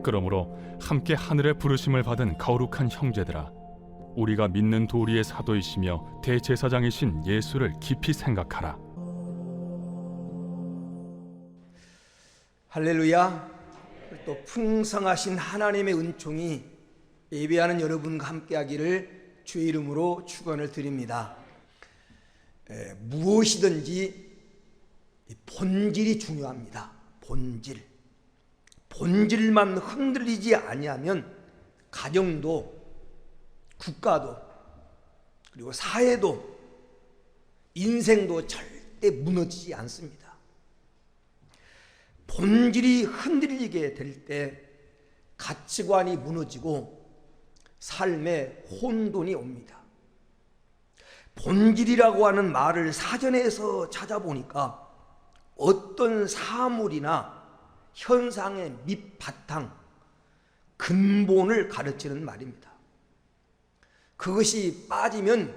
그러므로 함께 하늘의 부르심을 받은 거룩한 형제들아, 우리가 믿는 도리의 사도이시며 대제사장이신 예수를 깊이 생각하라. 할렐루야. 또 풍성하신 하나님의 은총이 예배하는 여러분과 함께하기를 주의 이름으로 축원을 드립니다. 무엇이든지 본질이 중요합니다. 본질만 흔들리지 아니하면 가정도 국가도 그리고 사회도 인생도 절대 무너지지 않습니다. 본질이 흔들리게 될 때 가치관이 무너지고 삶에 혼돈이 옵니다. 본질이라고 하는 말을 사전에서 찾아보니까 어떤 사물이나 현상의 밑바탕, 근본을 가르치는 말입니다. 그것이 빠지면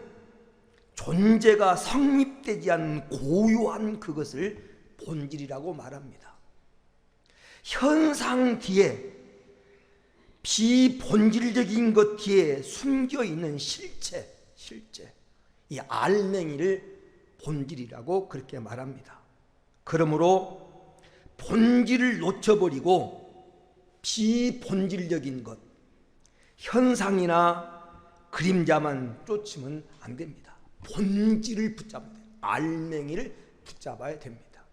존재가 성립되지 않는 고유한 그것을 본질이라고 말합니다. 현상 뒤에, 비본질적인 것 뒤에 숨겨있는 실체, 이 알맹이를 본질이라고 그렇게 말합니다. 그러므로 본질을 놓쳐버리고 비본질적인 것, 현상이나 그림자만 쫓으면 안 됩니다. 본질을 붙잡아야 돼요. 알맹이를 붙잡아야 됩니다.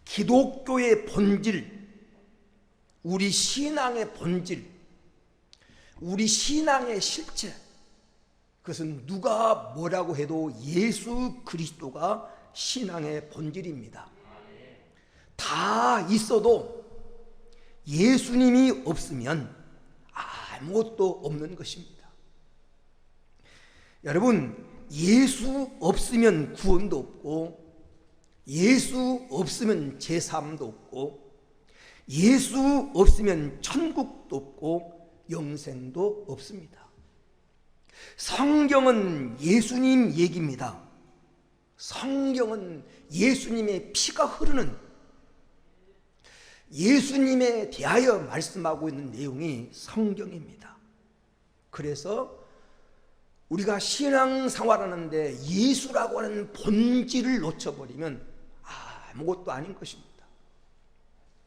기독교의 본질, 우리 신앙의 본질, 우리 신앙의 실체, 그것은 누가 뭐라고 해도 예수 그리스도가 신앙의 본질입니다. 다 있어도 예수님이 없으면 아무것도 없는 것입니다. 여러분, 예수 없으면 구원도 없고, 예수 없으면 제사함도 없고, 예수 없으면 천국도 없고 영생도 없습니다. 성경은 예수님 얘기입니다. 성경은 예수님의 피가 흐르는, 예수님에 대하여 말씀하고 있는 내용이 성경입니다. 그래서 우리가 신앙생활하는데 예수라고 하는 본질을 놓쳐버리면 아무것도 아닌 것입니다.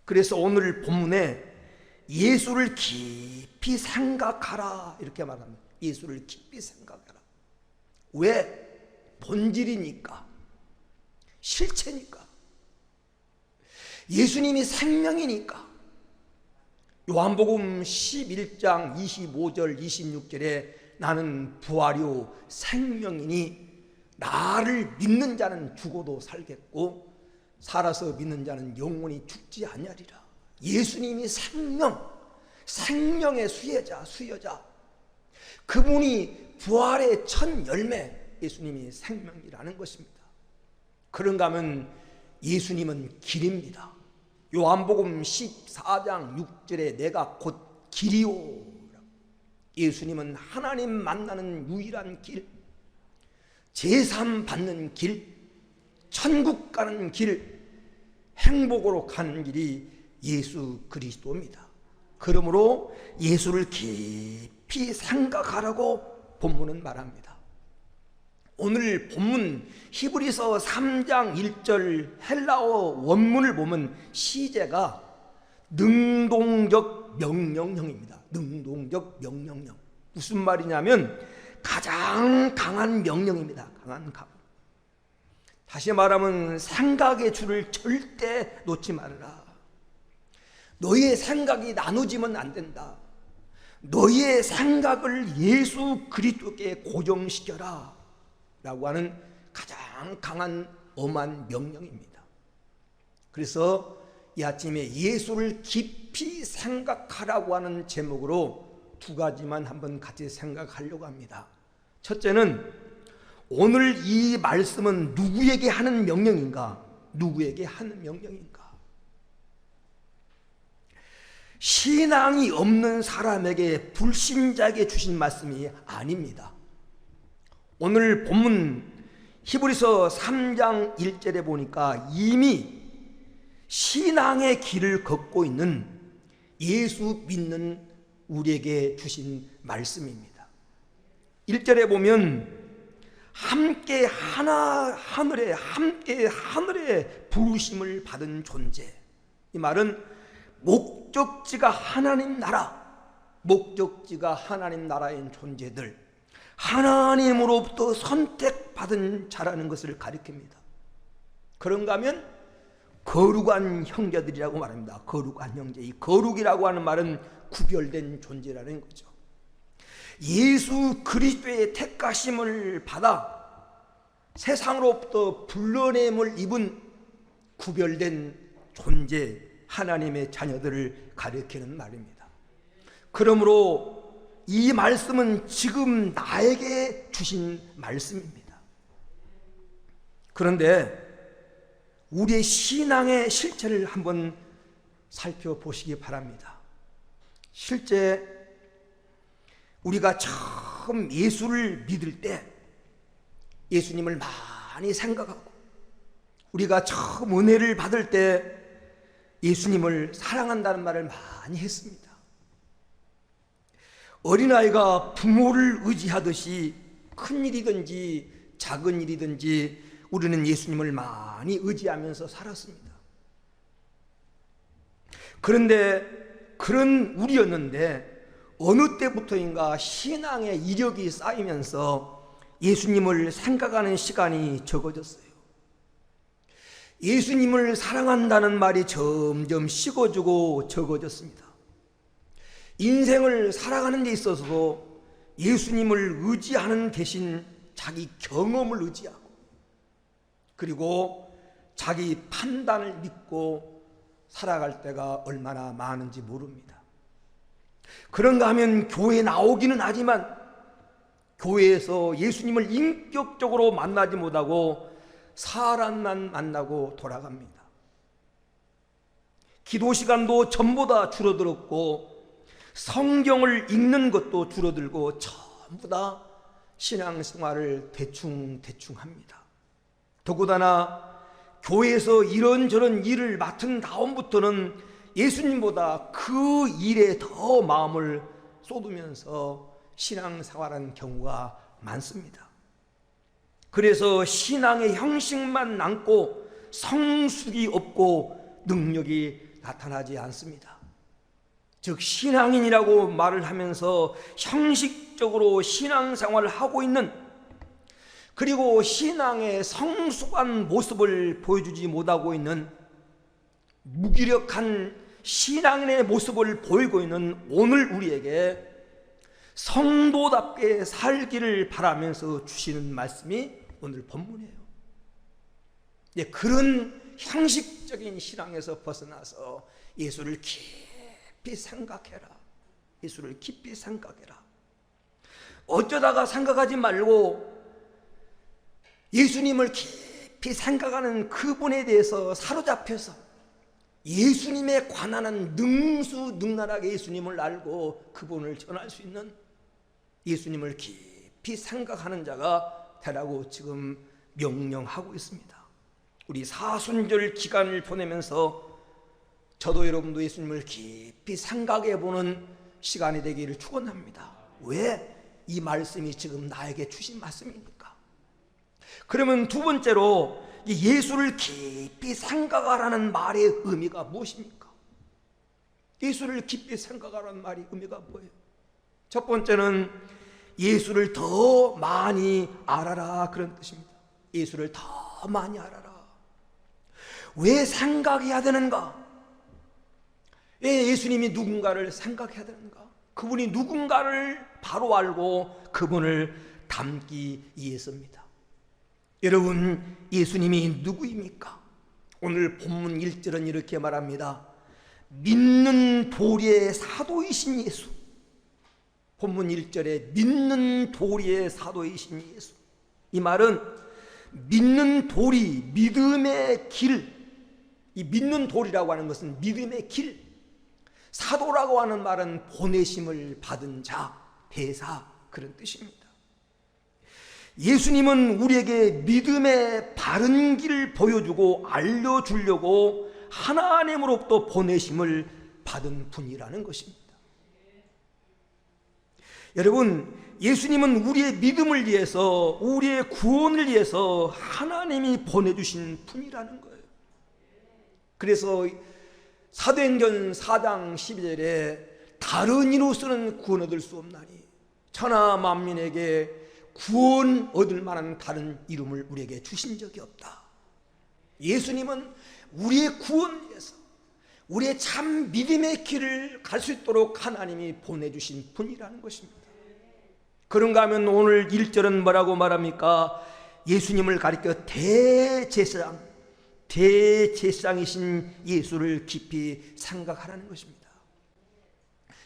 그래서 오늘 본문에 예수를 깊이 생각하라 이렇게 말합니다. 예수를 깊이 생각하라. 왜? 본질이니까, 실체니까, 예수님이 생명이니까. 요한복음 11장 25절 26절에 나는 부활이요 생명이니 나를 믿는 자는 죽어도 살겠고 살아서 믿는 자는 영원히 죽지 아니하리라. 예수님이 생명, 생명의 수여자, 그분이 부활의 첫 열매, 예수님이 생명이라는 것입니다. 그런가 하면 예수님은 길입니다. 요한복음 14장 6절에 내가 곧 길이요, 예수님은 하나님 만나는 유일한 길, 제삼 받는 길, 천국 가는 길, 행복으로 가는 길이 예수 그리스도입니다. 그러므로 예수를 깊이 생각하라고 본문은 말합니다. 오늘 본문 히브리서 3장 1절 헬라어 원문을 보면 시제가 능동적 명령형입니다. 능동적 명령형. 무슨 말이냐면 가장 강한 명령입니다. 강한 강. 다시 말하면 생각의 줄을 절대 놓지 말아라. 너희의 생각이 나눠지면 안 된다. 너희의 생각을 예수 그리스도께 고정시켜라 라고 하는 가장 강한 엄한 명령입니다. 그래서 이 아침에 예수를 깊이 생각하라고 하는 제목으로 두 가지만 한번 같이 생각하려고 합니다. 첫째는 오늘 이 말씀은 누구에게 하는 명령인가? 누구에게 하는 명령인가? 신앙이 없는 사람에게, 불신자에게 주신 말씀이 아닙니다. 오늘 본문 히브리서 3장 1절에 보니까 이미 신앙의 길을 걷고 있는 예수 믿는 우리에게 주신 말씀입니다. 1절에 보면 함께 하늘에 부르심을 받은 존재, 이 말은 목적지가 하나님 나라인 존재들, 하나님으로부터 선택받은 자라는 것을 가리킵니다. 그런가 하면 거룩한 형제들이라고 말합니다. 거룩한 형제. 이 거룩이라고 하는 말은 구별된 존재라는 거죠. 예수 그리스도의 택하심을 받아 세상으로부터 불러냄을 입은 구별된 존재, 하나님의 자녀들을 가리키는 말입니다. 그러므로 이 말씀은 지금 나에게 주신 말씀입니다. 그런데 우리의 신앙의 실체를 한번 살펴보시기 바랍니다. 실제 우리가 처음 예수를 믿을 때 예수님을 많이 생각하고, 우리가 처음 은혜를 받을 때 예수님을 사랑한다는 말을 많이 했습니다. 어린아이가 부모를 의지하듯이 큰 일이든지 작은 일이든지 우리는 예수님을 많이 의지하면서 살았습니다. 그런데 그런 우리였는데 어느 때부터인가 신앙의 이력이 쌓이면서 예수님을 생각하는 시간이 적어졌어요. 예수님을 사랑한다는 말이 점점 식어지고 적어졌습니다. 인생을 살아가는 데 있어서도 예수님을 의지하는 대신 자기 경험을 의지하고, 그리고 자기 판단을 믿고 살아갈 때가 얼마나 많은지 모릅니다. 그런가 하면 교회에 나오기는 하지만 교회에서 예수님을 인격적으로 만나지 못하고 사람만 만나고 돌아갑니다. 기도 시간도 전보다 줄어들었고 성경을 읽는 것도 줄어들고 전부 다 신앙생활을 대충 합니다. 더군다나 교회에서 이런저런 일을 맡은 다음부터는 예수님보다 그 일에 더 마음을 쏟으면서 신앙생활하는 경우가 많습니다. 그래서 신앙의 형식만 남고 성숙이 없고 능력이 나타나지 않습니다. 즉 신앙인이라고 말을 하면서 형식적으로 신앙생활을 하고 있는, 그리고 신앙의 성숙한 모습을 보여주지 못하고 있는 무기력한 신앙인의 모습을 보이고 있는 오늘 우리에게 성도답게 살기를 바라면서 주시는 말씀이 오늘 본문이에요. 그런 형식적인 신앙에서 벗어나서 예수를 깊이 생각해라. 예수를 깊이 생각해라. 어쩌다가 생각하지 말고 예수님을 깊이 생각하는 그분에 대해서 사로잡혀서 예수님에 관한 능수능란하게 예수님을 알고 그분을 전할 수 있는, 예수님을 깊이 생각하는 자가 되라고 지금 명령하고 있습니다. 우리 사순절 기간을 보내면서 저도 여러분도 예수님을 깊이 생각해보는 시간이 되기를 축원합니다. 왜 이 말씀이 지금 나에게 주신 말씀입니까? 그러면 두 번째로 예수를 깊이 생각하라는 말의 의미가 무엇입니까? 예수를 깊이 생각하라는 말의 의미가 뭐예요? 첫 번째는 예수를 더 많이 알아라, 그런 뜻입니다. 예수를 더 많이 알아라. 왜 생각해야 되는가? 왜 예수님이 누군가를 생각해야 되는가? 그분이 누군가를 바로 알고 그분을 닮기 위해서입니다. 여러분, 예수님이 누구입니까? 오늘 본문 1절은 이렇게 말합니다. 믿는 도리의 사도이신 예수. 본문 1절에 믿는 도리의 사도이신 예수. 이 말은 믿는 도리, 믿음의 길. 이 믿는 도리라고 하는 것은 믿음의 길. 사도라고 하는 말은 보내심을 받은 자, 대사, 그런 뜻입니다. 예수님은 우리에게 믿음의 바른 길을 보여주고 알려주려고 하나님으로부터 보내심을 받은 분이라는 것입니다. 여러분, 예수님은 우리의 믿음을 위해서, 우리의 구원을 위해서 하나님이 보내주신 분이라는 거예요. 그래서 사도행전 4장 12절에 다른 이로서는 구원 얻을 수 없나니 천하 만민에게 구원 얻을 만한 다른 이름을 우리에게 주신 적이 없다. 예수님은 우리의 구원을 위해서, 우리의 참 믿음의 길을 갈 수 있도록 하나님이 보내주신 분이라는 것입니다. 그런가 하면 오늘 1절은 뭐라고 말합니까? 예수님을 가리켜 대제사장이신 예수를 깊이 생각하라는 것입니다.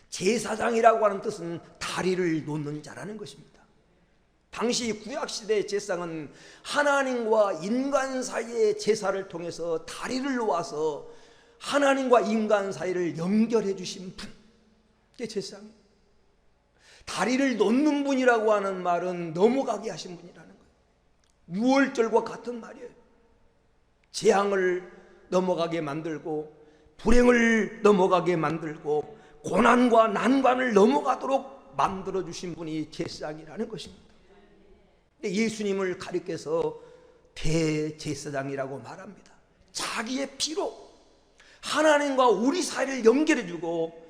제사장이라고 하는 뜻은 다리를 놓는 자라는 것입니다. 당시 구약시대의 제사장은 하나님과 인간 사이의 제사를 통해서 다리를 놓아서 하나님과 인간 사이를 연결해 주신 분, 그게 제사장이에요. 다리를 놓는 분이라고 하는 말은 넘어가게 하신 분이라는 거예요. 유월절과 같은 말이에요. 재앙을 넘어가게 만들고 불행을 넘어가게 만들고 고난과 난관을 넘어가도록 만들어주신 분이 제사장이라는 것입니다. 예수님을 가리켜서 대제사장이라고 말합니다. 자기의 피로 하나님과 우리 사이를 연결해주고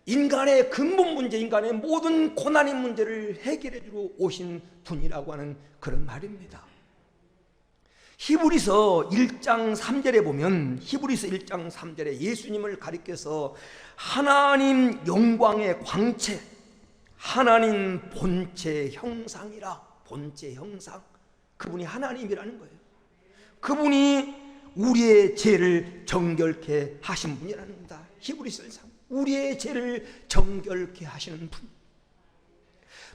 인간의 근본 문제, 인간의 모든 고난의 문제를 해결해주러 오신 분이라고 하는 그런 말입니다. 히브리서 1장 3절에 보면, 히브리서 1장 3절에 예수님을 가리켜서 하나님 영광의 광채, 하나님 본체 형상이라. 본체 형상, 그분이 하나님이라는 거예요. 그분이 우리의 죄를 정결케 하신 분이라는 겁니다. 히브리서 1장, 우리의 죄를 정결케 하시는 분.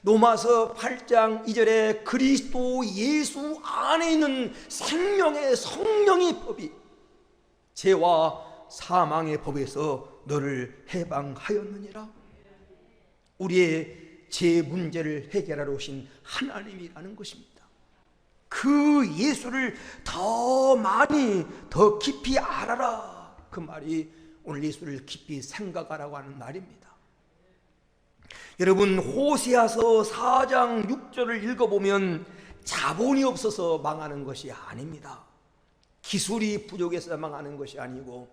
로마서 8장 2절에 그리스도 예수 안에 있는 생명의 성령의 법이 죄와 사망의 법에서 너를 해방하였느니라. 우리의 제 문제를 해결하러 오신 하나님이라는 것입니다. 그 예수를 더 많이, 더 깊이 알아라. 그 말이 오늘 예수를 깊이 생각하라고 하는 말입니다. 여러분, 호세아서 4장 6절을 읽어보면 자본이 없어서 망하는 것이 아닙니다. 기술이 부족해서 망하는 것이 아니고,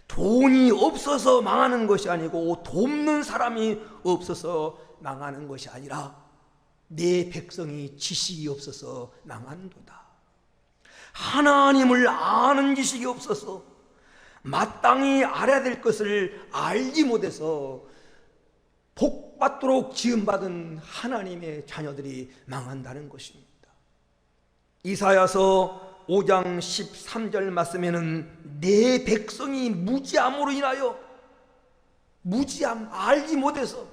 돈이 없어서 망하는 것이 아니고, 돕는 사람이 없어서 망하는 것이 아니라 내 백성이 지식이 없어서 망하는도다. 하나님을 아는 지식이 없어서 마땅히 알아야 될 것을 알지 못해서 복받도록 지음받은 하나님의 자녀들이 망한다는 것입니다. 이사야서 5장 13절 말씀에는 내 백성이 무지함으로 인하여, 무지함, 알지 못해서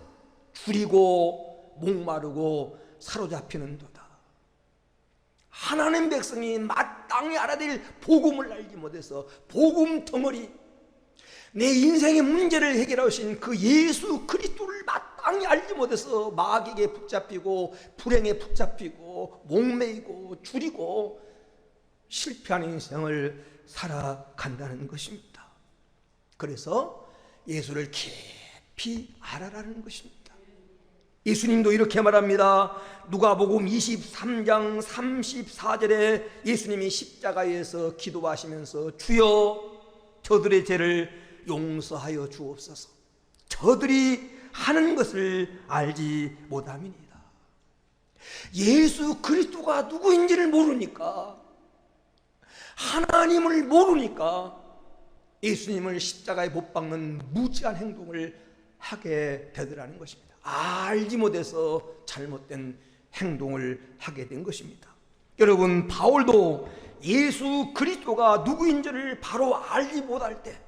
줄이고 목마르고 사로잡히는도다. 하나님 백성이 마땅히 알아야 될 복음을 알지 못해서 복음 덩어리, 내 인생의 문제를 해결하신 그 예수 그리스도를 마땅히 알지 못해서 마귀에게 붙잡히고 불행에 붙잡히고 목매이고 줄이고 실패하는 인생을 살아간다는 것입니다. 그래서 예수를 깊이 알아라는 것입니다. 예수님도 이렇게 말합니다. 누가복음 23장 34절에 예수님이 십자가에서 기도하시면서 주여 저들의 죄를 용서하여 주옵소서. 저들이 하는 것을 알지 못함이니이다. 예수 그리스도가 누구인지를 모르니까, 하나님을 모르니까 예수님을 십자가에 못 박는 무지한 행동을 하게 되더라는 것입니다. 알지 못해서 잘못된 행동을 하게 된 것입니다. 여러분, 바울도 예수 그리스도가 누구인지를 바로 알지 못할 때,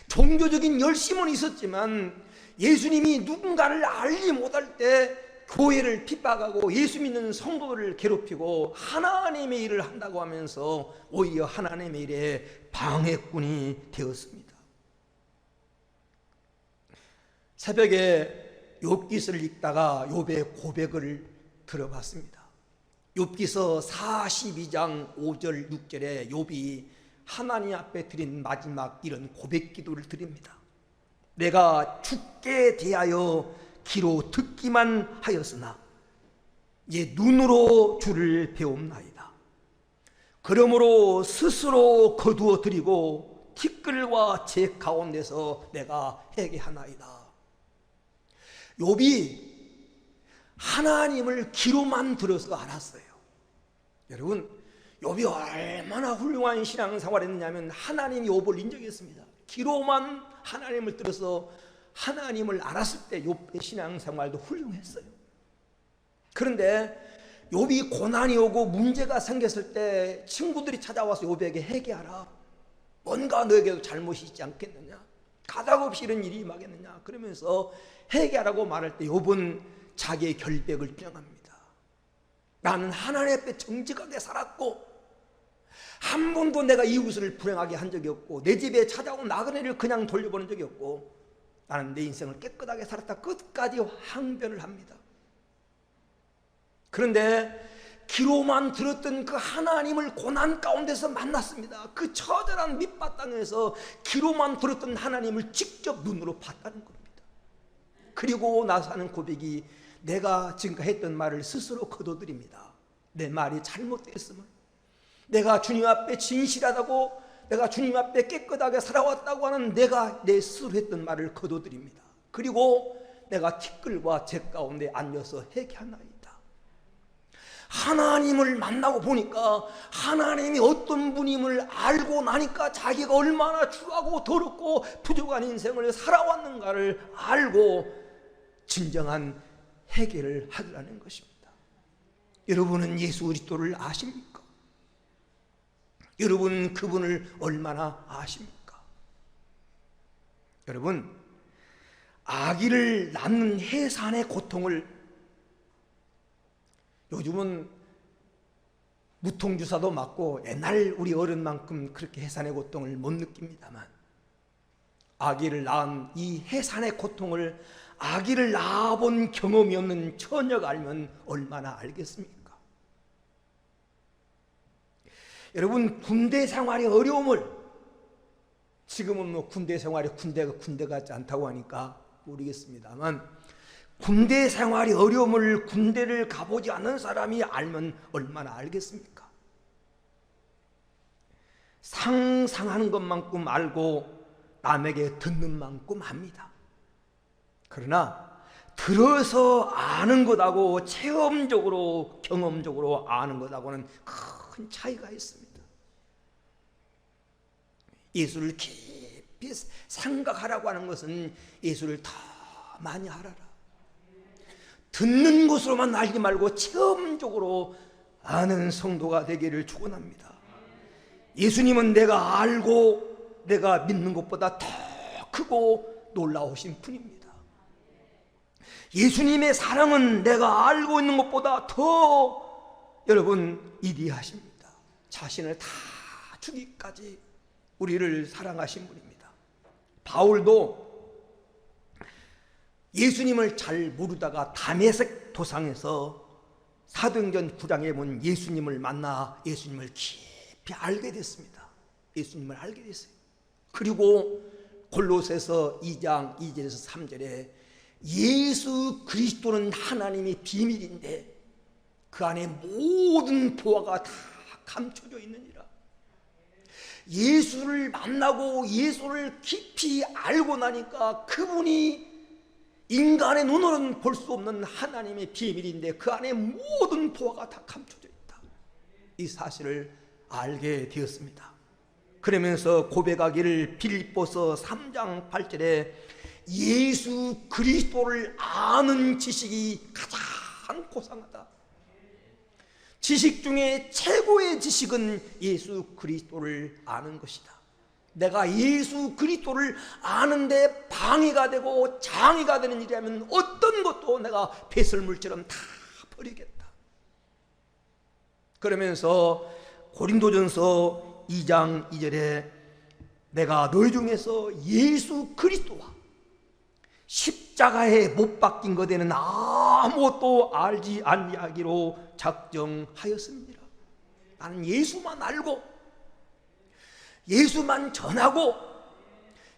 종교적인 열심은 있었지만 예수님이 누군가를 알지 못할 때 교회를 핍박하고 예수 믿는 성도들을 괴롭히고 하나님의 일을 한다고 하면서 오히려 하나님의 일에 방해꾼이 되었습니다. 새벽에 욥기서를 읽다가 욥의 고백을 들어봤습니다. 욥기서 42장 5절 6절에 욥이 하나님 앞에 드린 마지막 이런 고백 기도를 드립니다. 내가 주께 대하여 귀로 듣기만 하였으나 이제 눈으로 주를 배움나이다. 그러므로 스스로 거두어 드리고 티끌과 제 가운데서 내가 회개하나이다. 욥이 하나님을 귀로만 들어서 알았어요. 여러분, 욥이 얼마나 훌륭한 신앙생활을 했느냐면 하나님이 욥을 인정했습니다. 귀로만 하나님을 들어서 하나님을 알았을 때 욥의 신앙생활도 훌륭했어요. 그런데 욥이 고난이 오고 문제가 생겼을 때 친구들이 찾아와서 욥에게 회개하라, 뭔가 너에게도 잘못이 있지 않겠느냐, 가닥없이 이런 일이 임하겠느냐 그러면서 회개하라고 말할 때 욥은 자기의 결백을 주장합니다. 나는 하나님 앞에 정직하게 살았고 한 번도 내가 이웃을 불행하게 한 적이 없고 내 집에 찾아온 나그네를 그냥 돌려보낸 적이 없고 나는 내 인생을 깨끗하게 살았다 끝까지 항변을 합니다. 그런데 귀로만 들었던 그 하나님을 고난 가운데서 만났습니다. 그 처절한 밑바탕에서 귀로만 들었던 하나님을 직접 눈으로 봤다는 겁니다. 그리고 나서 하는 고백이 내가 지금까지 했던 말을 스스로 거둬들입니다. 내 말이 잘못됐음을, 내가 주님 앞에 진실하다고, 내가 주님 앞에 깨끗하게 살아왔다고 하는 내가 내 스스로 했던 말을 거둬들입니다. 그리고 내가 티끌과 재 가운데 앉아서 회개하나이다. 하나님을 만나고 보니까 하나님이 어떤 분임을 알고 나니까 자기가 얼마나 추하고 더럽고 부족한 인생을 살아왔는가를 알고 진정한 회개를 하더라는 것입니다. 여러분은 예수 그리스도를 아십니까? 여러분은 그분을 얼마나 아십니까? 여러분, 아기를 낳는 해산의 고통을 요즘은 무통주사도 맞고 옛날 우리 어른만큼 그렇게 해산의 고통을 못 느낍니다만 아기를 낳은 이 해산의 고통을 아기를 낳아본 경험이 없는 처녀가 알면 얼마나 알겠습니까? 여러분, 군대 생활의 어려움을, 지금은 뭐 군대 생활이 군대 같지 않다고 하니까 모르겠습니다만 군대 생활의 어려움을 군대를 가보지 않은 사람이 알면 얼마나 알겠습니까? 상상하는 것만큼 알고 남에게 듣는 만큼 합니다. 그러나 들어서 아는 것하고 체험적으로 경험적으로 아는 것하고는 큰 차이가 있습니다. 예수를 깊이 생각하라고 하는 것은 예수를 더 많이 알아라, 듣는 것으로만 알지 말고 체험적으로 아는 성도가 되기를 축원합니다. 예수님은 내가 알고 내가 믿는 것보다 더 크고 놀라우신 분입니다. 예수님의 사랑은 내가 알고 있는 것보다 더 여러분 위대하십니다. 자신을 다 주기까지 우리를 사랑하신 분입니다. 바울도 예수님을 잘 모르다가 다메섹 도상에서 사도행전 9장에 본 예수님을 만나 예수님을 깊이 알게 됐습니다. 예수님을 알게 됐어요. 그리고 골로새서 2장 2절에서 3절에 예수 그리스도는 하나님의 비밀인데 그 안에 모든 보화가 다 감춰져 있느니라. 예수를 만나고 예수를 깊이 알고 나니까 그분이 인간의 눈으로는 볼 수 없는 하나님의 비밀인데 그 안에 모든 보화가 다 감춰져 있다. 이 사실을 알게 되었습니다. 그러면서 고백하기를 빌립보서 3장 8절에 예수 그리스도를 아는 지식이 가장 고상하다. 지식 중에 최고의 지식은 예수 그리스도를 아는 것이다. 내가 예수 그리스도를 아는데 방해가 되고 장애가 되는 일이라면 어떤 것도 내가 배설물처럼 다 버리겠다. 그러면서 고린도전서 2장 2절에 내가 너희 중에서 예수 그리스도와 십자가에 못 박힌 것에는 아무것도 알지 아니하기로 작정하였습니다. 나는 예수만 알고 예수만 전하고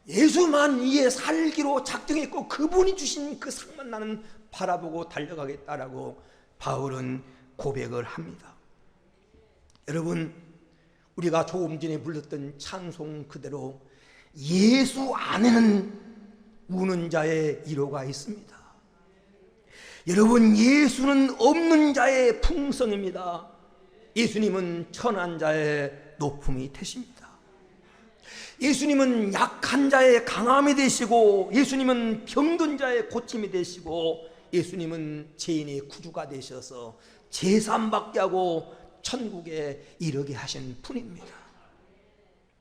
예수만 위해 살기로 작정했고 그분이 주신 그 상만 나는 바라보고 달려가겠다라고 바울은 고백을 합니다. 여러분, 우리가 조금 전에 불렀던 찬송 그대로 예수 안에는 우는 자의 위로가 있습니다. 여러분, 예수는 없는 자의 풍성입니다. 예수님은 천한 자의 높음이 되십니다. 예수님은 약한 자의 강함이 되시고, 예수님은 병든 자의 고침이 되시고, 예수님은 죄인의 구주가 되셔서 제삼받게 하고 천국에 이르게 하신 분입니다.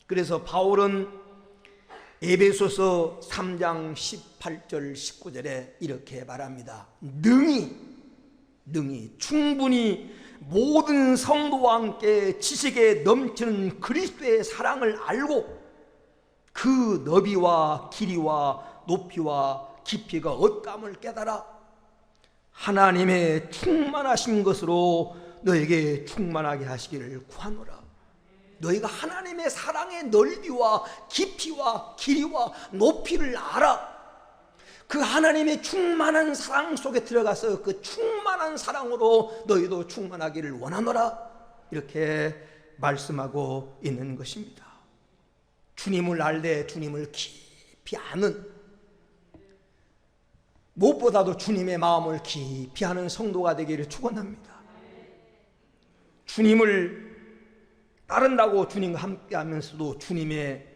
그래서 바울은 에베소서 3장 18절 19절에 이렇게 말합니다. 능히 충분히 모든 성도와 함께 지식에 넘치는 그리스도의 사랑을 알고 그 너비와 길이와 높이와 깊이가 어떠함을 깨달아 하나님의 충만하신 것으로 너에게 충만하게 하시기를 구하노라. 너희가 하나님의 사랑의 넓이와 깊이와 길이와 높이를 알아. 그 하나님의 충만한 사랑 속에 들어가서 그 충만한 사랑으로 너희도 충만하기를 원하노라. 이렇게 말씀하고 있는 것입니다. 주님을 알되 주님을 깊이 아는, 무엇보다도 주님의 마음을 깊이 아는 성도가 되기를 축원합니다. 주님을 따른다고 주님과 함께 하면서도 주님의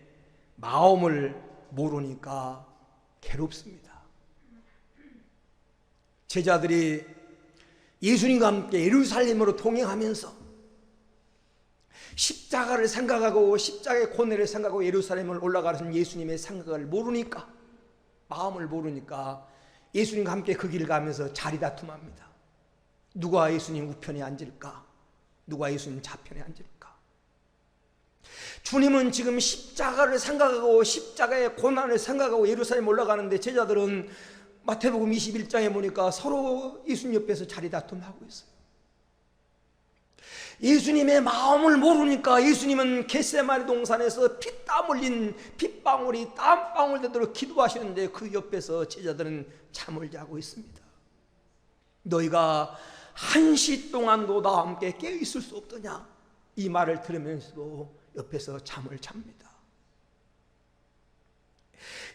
마음을 모르니까 괴롭습니다. 제자들이 예수님과 함께 예루살렘으로 동행하면서 십자가를 생각하고 십자가의 고뇌를 생각하고 예루살렘을 올라가는 예수님의 생각을 모르니까, 마음을 모르니까 예수님과 함께 그 길을 가면서 자리 다툼합니다. 누가 예수님 우편에 앉을까? 누가 예수님 좌편에 앉을까? 주님은 지금 십자가를 생각하고 십자가의 고난을 생각하고 예루살렘 올라가는데 제자들은 마태복음 21장에 보니까 서로 예수님 옆에서 자리 다툼하고 있어요. 예수님의 마음을 모르니까 예수님은 겟세마네 동산에서 피땀 흘린 핏방울이 땀방울 되도록 기도하시는데 그 옆에서 제자들은 잠을 자고 있습니다. 너희가 한시 동안도 나와 함께 깨어 있을 수 없더냐? 이 말을 들으면서도 옆에서 잠을 잡니다.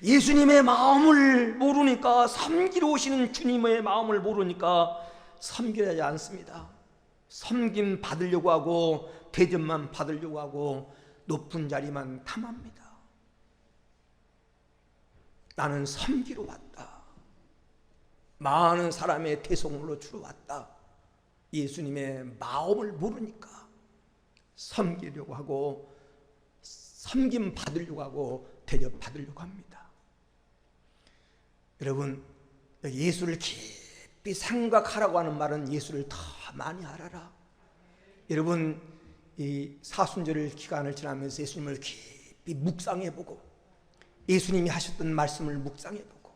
예수님의 마음을 모르니까, 섬기러 오시는 주님의 마음을 모르니까 섬기려 하지 않습니다. 섬김 받으려고 하고 대접만 받으려고 하고 높은 자리만 탐합니다. 나는 섬기러 왔다. 많은 사람의 대속물로 주러 왔다. 예수님의 마음을 모르니까 섬기려고 하고 섬김 받으려고 하고 대접 받으려고 합니다. 여러분, 예수를 깊이 생각하라고 하는 말은 예수를 더 많이 알아라. 여러분, 이 사순절 기간을 지나면서 예수님을 깊이 묵상해보고 예수님이 하셨던 말씀을 묵상해보고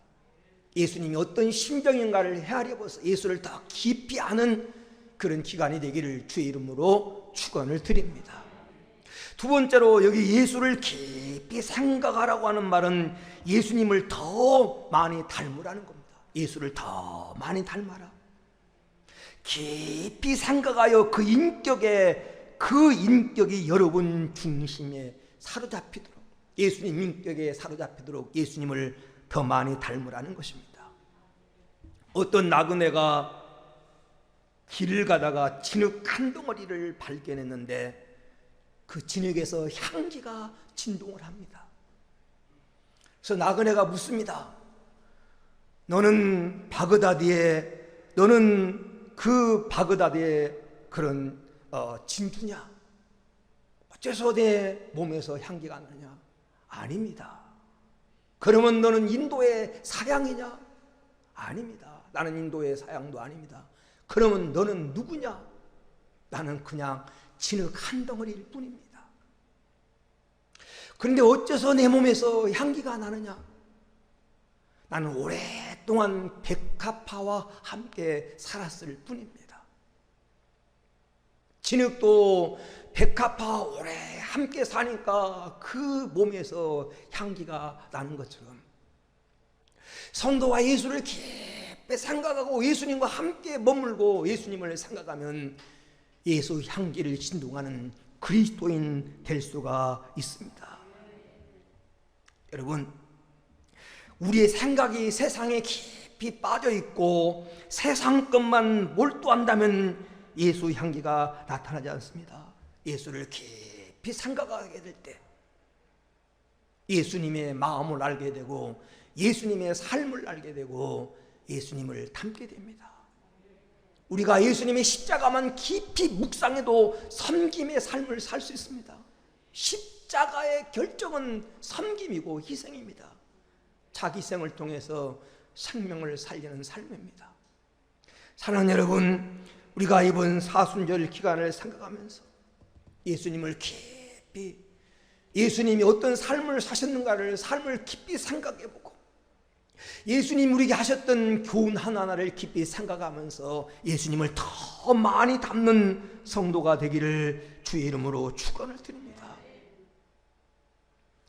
예수님이 어떤 심정인가를 헤아려봐서 예수를 더 깊이 아는 그런 기간이 되기를 주의 이름으로 축원을 드립니다. 두 번째로, 여기 예수를 깊이 생각하라고 하는 말은 예수님을 더 많이 닮으라는 겁니다. 예수를 더 많이 닮아라. 깊이 생각하여 그 인격이 여러분 중심에 사로잡히도록, 예수님 인격에 사로잡히도록 예수님을 더 많이 닮으라는 것입니다. 어떤 나그네가 길을 가다가 진흙 한 덩어리를 발견했는데 그 진흙에서 향기가 진동을 합니다. 그래서 나그네가 묻습니다. 너는 그 바그다드의 그런 진주냐? 어째서 내 몸에서 향기가 나느냐? 아닙니다. 그러면 너는 인도의 사양이냐? 아닙니다. 나는 인도의 사양도 아닙니다. 그러면 너는 누구냐? 나는 그냥 진흙 한 덩어리일 뿐입니다. 그런데 어째서 내 몸에서 향기가 나느냐? 나는 오랫동안 백합화와 함께 살았을 뿐입니다. 진흙도 백합화와 오래 함께 사니까 그 몸에서 향기가 나는 것처럼 성도와 예수를 깊이 생각하고 예수님과 함께 머물고 예수님을 생각하면 예수 향기를 진동하는 그리스도인 될 수가 있습니다. 여러분, 우리의 생각이 세상에 깊이 빠져 있고 세상 것만 몰두한다면 예수 향기가 나타나지 않습니다. 예수를 깊이 생각하게 될 때 예수님의 마음을 알게 되고 예수님의 삶을 알게 되고 예수님을 닮게 됩니다. 우리가 예수님의 십자가만 깊이 묵상해도 섬김의 삶을 살 수 있습니다. 십자가의 결정은 섬김이고 희생입니다. 자기 희생을 통해서 생명을 살리는 삶입니다. 사랑하는 여러분, 우리가 이번 사순절 기간을 생각하면서 예수님을 깊이, 예수님이 어떤 삶을 사셨는가를 삶을 깊이 생각해보고 예수님 우리에게 하셨던 교훈 하나하나를 깊이 생각하면서 예수님을 더 많이 닮는 성도가 되기를 주의 이름으로 축원을 드립니다.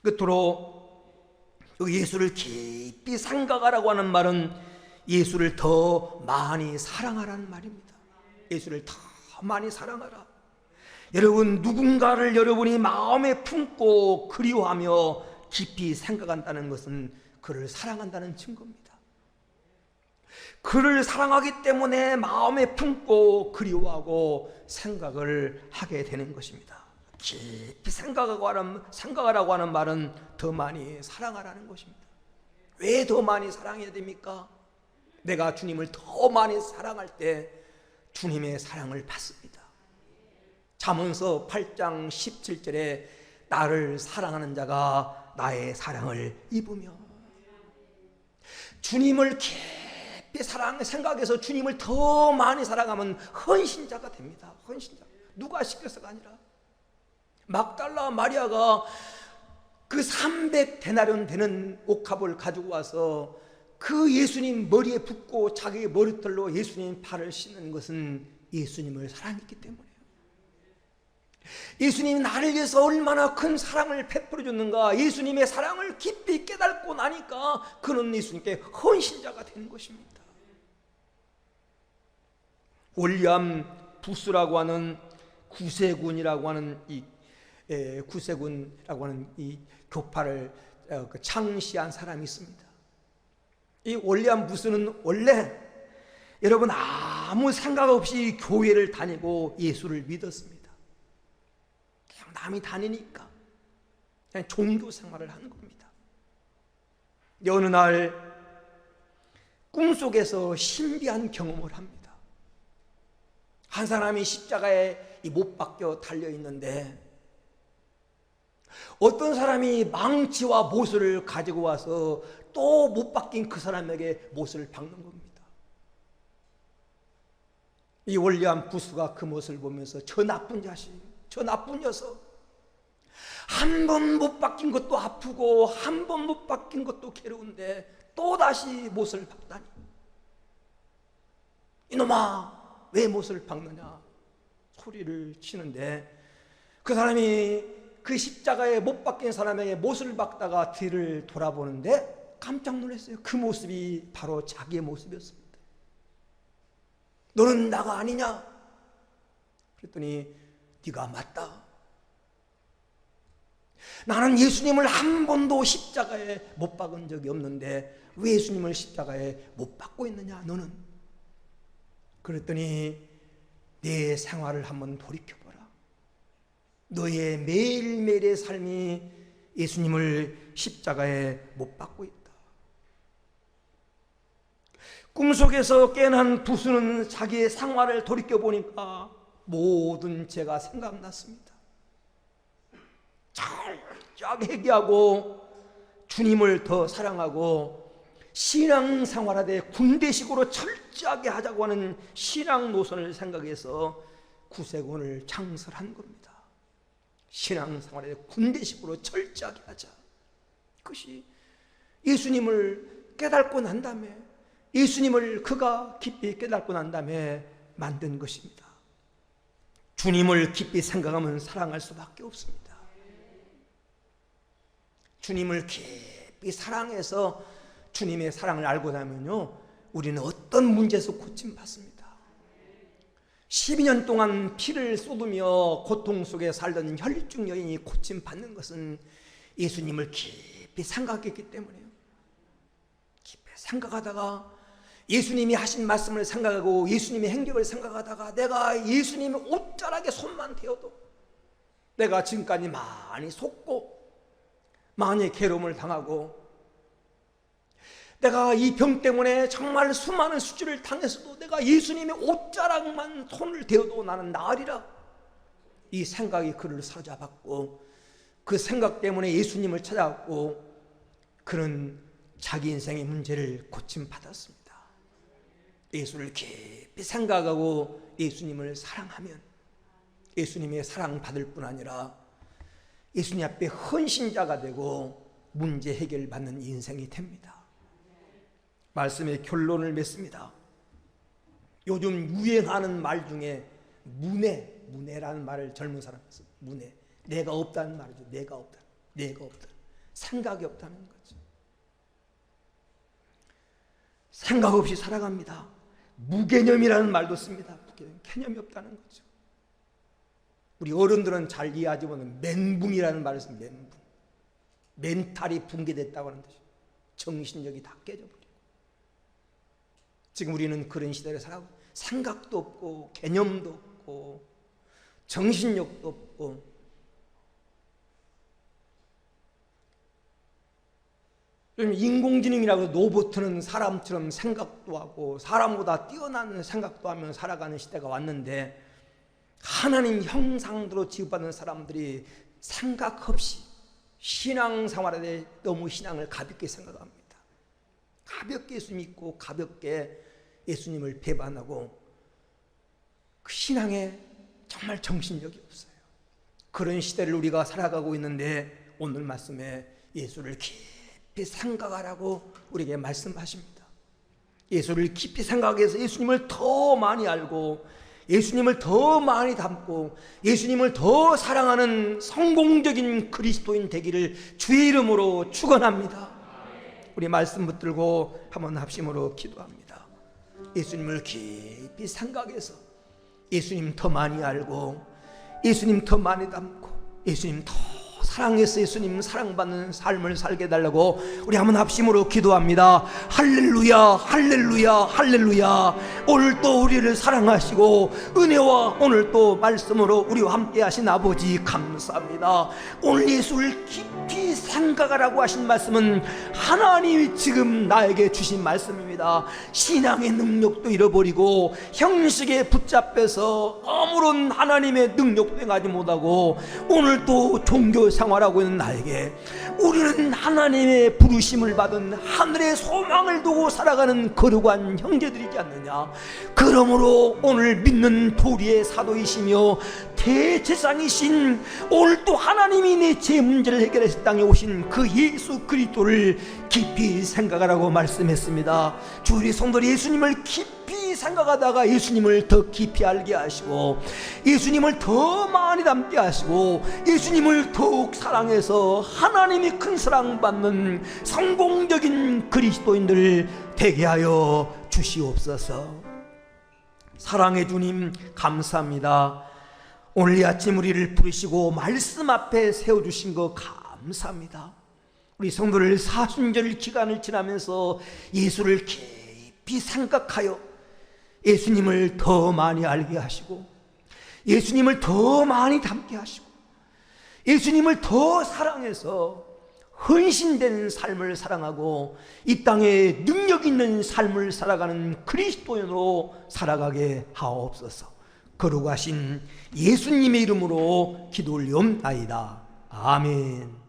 끝으로 예수를 깊이 생각하라고 하는 말은 예수를 더 많이 사랑하라는 말입니다. 예수를 더 많이 사랑하라. 여러분, 누군가를 여러분이 마음에 품고 그리워하며 깊이 생각한다는 것은 그를 사랑한다는 증거입니다. 그를 사랑하기 때문에 마음에 품고 그리워하고 생각을 하게 되는 것입니다. 깊이 생각하라고 하는 말은 더 많이 사랑하라는 것입니다. 왜 더 많이 사랑해야 됩니까? 내가 주님을 더 많이 사랑할 때 주님의 사랑을 받습니다. 잠언서 8장 17절에 나를 사랑하는 자가 나의 사랑을 입으며, 주님을 깊이 생각해서 주님을 더 많이 사랑하면 헌신자가 됩니다. 헌신자. 누가 시켜서가 아니라 막달라 마리아가 그 300데나리온 되는 옥합을 가지고 와서 그 예수님 머리에 붓고 자기 머리털로 예수님 발을 씻는 것은 예수님을 사랑했기 때문이에요. 예수님이 나를 위해서 얼마나 큰 사랑을 베풀어 줬는가, 예수님의 사랑을 깊이 깨닫고 나니까 그는 예수님께 헌신자가 된 것입니다. 윌리엄 부스라고 하는 구세군이라고 하는 이 교파를 창시한 사람이 있습니다. 이 윌리엄 부스는 원래 여러분 아무 생각 없이 교회를 다니고 예수를 믿었습니다. 그냥 남이 다니니까 그냥 종교 생활을 하는 겁니다. 어느 날 꿈속에서 신비한 경험을 합니다. 한 사람이 십자가에 못 박혀 달려 있는데 어떤 사람이 망치와 못을 가지고 와서 또 못 박힌 그 사람에게 못을 박는 겁니다. 이 윌리엄 부스가 그 못을 보면서 저 나쁜 자식, 저 나쁜 녀석, 한 번 못 박힌 것도 아프고 한 번 못 박힌 것도 괴로운데 또 다시 못을 박다니, 이놈아 왜 못을 박느냐 소리를 치는데, 그 사람이 그 십자가에 못 박힌 사람에게 못을 박다가 뒤를 돌아보는데 깜짝 놀랐어요. 그 모습이 바로 자기의 모습이었습니다. 너는 나가 아니냐? 그랬더니 네가 맞다. 나는 예수님을 한 번도 십자가에 못 박은 적이 없는데 왜 예수님을 십자가에 못 박고 있느냐 너는? 그랬더니 내 생활을 한번 돌이켜보라. 너의 매일매일의 삶이 예수님을 십자가에 못 박고 있다. 꿈속에서 깨어난 부수는 자기의 생활을 돌이켜보니까 모든 죄가 생각났습니다. 철저하게 회개하고 주님을 더 사랑하고 신앙생활하되 군대식으로 철저하게 하자고 하는 신앙 노선을 생각해서 구세군을 창설한 겁니다. 신앙생활에 군대식으로 철저하게 하자. 그것이 예수님을 깨닫고 난 다음에, 예수님을 그가 깊이 깨닫고 난 다음에 만든 것입니다. 주님을 깊이 생각하면 사랑할 수밖에 없습니다. 주님을 깊이 사랑해서 주님의 사랑을 알고 나면요, 우리는 어떤 문제에서 고침받습니다. 12년 동안 피를 쏟으며 고통 속에 살던 혈증 여인이 고침받는 것은 예수님을 깊이 생각했기 때문에요. 깊이 생각하다가 예수님이 하신 말씀을 생각하고 예수님의 행적을 생각하다가 내가 예수님의 옷자락에 손만 대어도 내가 지금까지 많이 속고 많이 괴로움을 당하고 내가 이 병 때문에 정말 수많은 수치를 당했어도 내가 예수님의 옷자락만 손을 대어도 나는 나으리라. 이 생각이 그를 사로잡았고 그 생각 때문에 예수님을 찾아왔고 그는 자기 인생의 문제를 고침받았습니다. 예수를 깊이 생각하고 예수님을 사랑하면 예수님의 사랑받을 뿐 아니라 예수님 앞에 헌신자가 되고 문제 해결받는 인생이 됩니다. 말씀의 결론을 맺습니다. 요즘 유행하는 말 중에 문해라는 말을 젊은 사람이 써요. 문해. 내가 없다는 말이죠. 내가 없다. 생각이 없다는 거죠. 생각 없이 살아갑니다. 무개념이라는 말도 씁니다. 무개념. 개념이 없다는 거죠. 우리 어른들은 잘 이해하지 못하는 멘붕이라는 말을 씁니다. 멘붕. 멘탈이 붕괴됐다고 하는 뜻이죠. 정신력이 다 깨져버리고. 지금 우리는 그런 시대를 살아가고 생각도 없고 개념도 없고 정신력도 없고 요즘 인공지능이라고 로봇은 사람처럼 생각도 하고 사람보다 뛰어난 생각도 하며 살아가는 시대가 왔는데 하나님 형상대로 지급받는 사람들이 생각 없이 신앙생활에 대해 너무 신앙을 가볍게 생각합니다. 가볍게 예수 믿고 가볍게 예수님을 배반하고 그 신앙에 정말 정신력이 없어요. 그런 시대를 우리가 살아가고 있는데 오늘 말씀에 예수를 깊이 생각하라고 우리에게 말씀하십니다. 예수를 깊이 생각해서 예수님을 더 많이 알고 예수님을 더 많이 닮고 예수님을 더 사랑하는 성공적인 그리스도인 되기를 주의 이름으로 축원합니다. 우리 말씀 붙들고 한번 합심으로 기도합니다. 예수님을 깊이 생각해서 예수님 더 많이 알고 예수님 더 많이 닮고 예수님 더 사랑해서 예수님 사랑받는 삶을 살게 해달라고 우리 한번 합심으로 기도합니다. 할렐루야, 할렐루야, 할렐루야. 오늘 또 우리를 사랑하시고 은혜와 오늘 또 말씀으로 우리와 함께 하신 아버지 감사합니다. 오늘 예수를 깊이 생각하라고 하신 말씀은 하나님이 지금 나에게 주신 말씀입니다. 신앙의 능력도 잃어버리고 형식에 붙잡혀서 아무런 하나님의 능력도 행하지 못하고 오늘 또 종교 생활하고 있는 나에게 우리는 하나님의 부르심을 받은 하늘의 소망을 두고 살아가는 거룩한 형제들이지 않느냐. 그러므로 오늘 믿는 도리의 사도이시며 대제사장이신 오늘 또 하나님이 내 죄 문제를 해결해서 땅에 오신 그 예수 그리스도를 깊이 생각하라고 말씀했습니다. 주 우리 성도들이 예수님을 깊이 생각하다가 예수님을 더 깊이 알게 하시고 예수님을 더 많이 닮게 하시고 예수님을 더욱 사랑해서 하나님이 큰 사랑받는 성공적인 그리스도인들 되게 하여 주시옵소서. 사랑의 주님 감사합니다. 오늘 이 아침 우리를 부르시고 말씀 앞에 세워주신 거 감사합니다. 우리 성도를 사순절 기간을 지나면서 예수를 깊이 생각하여 예수님을 더 많이 알게 하시고 예수님을 더 많이 닮게 하시고 예수님을 더 사랑해서 헌신된 삶을 사랑하고 이 땅에 능력 있는 삶을 살아가는 그리스도인으로 살아가게 하옵소서. 거룩하신 예수님의 이름으로 기도 올리옵나이다. 아멘.